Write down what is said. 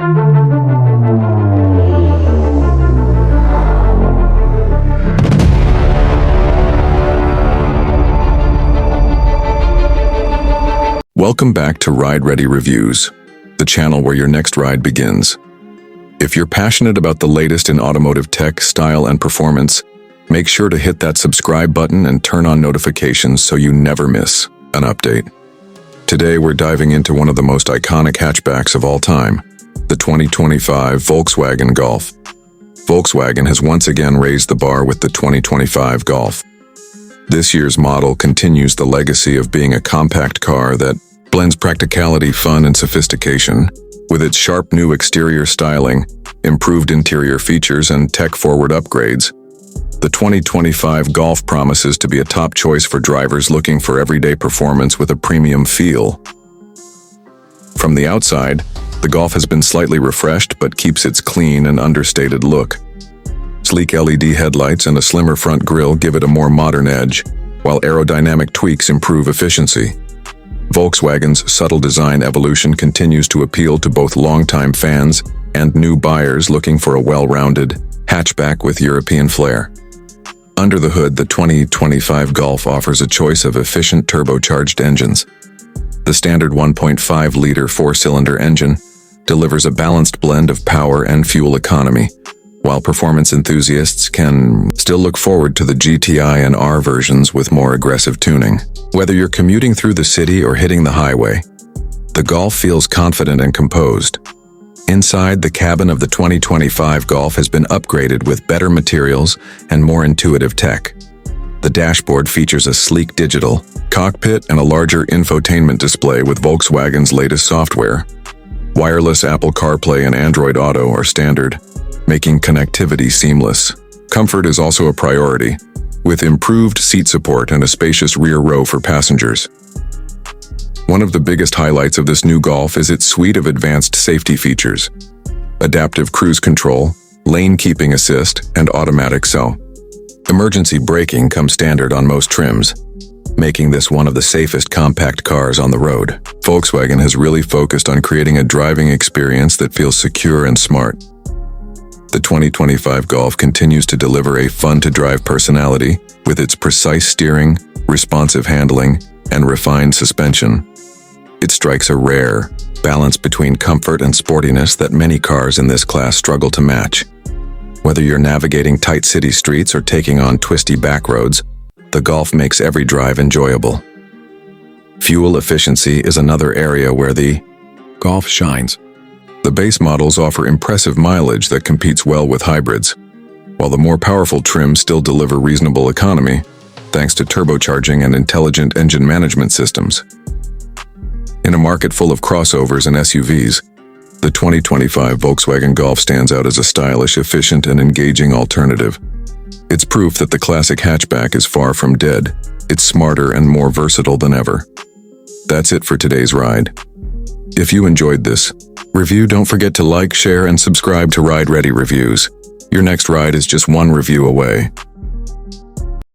Welcome back to Ride Ready Reviews, the channel where your next ride begins. If you're passionate about the latest in automotive tech, style, and performance, make sure to hit that subscribe button and turn on notifications so you never miss an update. Today we're diving into one of the most iconic hatchbacks of all time, the 2025 Volkswagen Golf. Volkswagen has once again raised the bar with the 2025 Golf. This year's model continues the legacy of being a compact car that blends practicality, fun, and sophistication. With its sharp new exterior styling, improved interior features, and tech-forward upgrades, the 2025 Golf promises to be a top choice for drivers looking for everyday performance with a premium feel. From the outside, the Golf has been slightly refreshed but keeps its clean and understated look. Sleek LED headlights and a slimmer front grille give it a more modern edge, while aerodynamic tweaks improve efficiency. Volkswagen's subtle design evolution continues to appeal to both longtime fans and new buyers looking for a well-rounded hatchback with European flair. Under the hood, the 2025 Golf offers a choice of efficient turbocharged engines. The standard 1.5-liter four-cylinder engine delivers a balanced blend of power and fuel economy, while performance enthusiasts can still look forward to the GTI and R versions with more aggressive tuning. Whether you're commuting through the city or hitting the highway, the Golf feels confident and composed. Inside, the cabin of the 2025 Golf has been upgraded with better materials and more intuitive tech. The dashboard features a sleek digital cockpit and a larger infotainment display with Volkswagen's latest software. Wireless Apple CarPlay and Android Auto are standard, making connectivity seamless. Comfort is also a priority, with improved seat support and a spacious rear row for passengers. One of the biggest highlights of this new Golf is its suite of advanced safety features: adaptive cruise control, lane keeping assist, and automatic tow. Emergency braking comes standard on most trims, making this one of the safest compact cars on the road. Volkswagen has really focused on creating a driving experience that feels secure and smart. The 2025 Golf continues to deliver a fun-to-drive personality with its precise steering, responsive handling, and refined suspension. It strikes a rare balance between comfort and sportiness that many cars in this class struggle to match. Whether you're navigating tight city streets or taking on twisty back roads, the Golf makes every drive enjoyable. Fuel efficiency is another area where the Golf shines. The base models offer impressive mileage that competes well with hybrids, while the more powerful trims still deliver reasonable economy, thanks to turbocharging and intelligent engine management systems. In a market full of crossovers and SUVs, the 2025 Volkswagen Golf stands out as a stylish, efficient, and engaging alternative. It's proof that the classic hatchback is far from dead. It's smarter and more versatile than ever. That's it for today's ride. If you enjoyed this review, don't forget to like, share, and subscribe to Ride Ready Reviews. Your next ride is just one review away.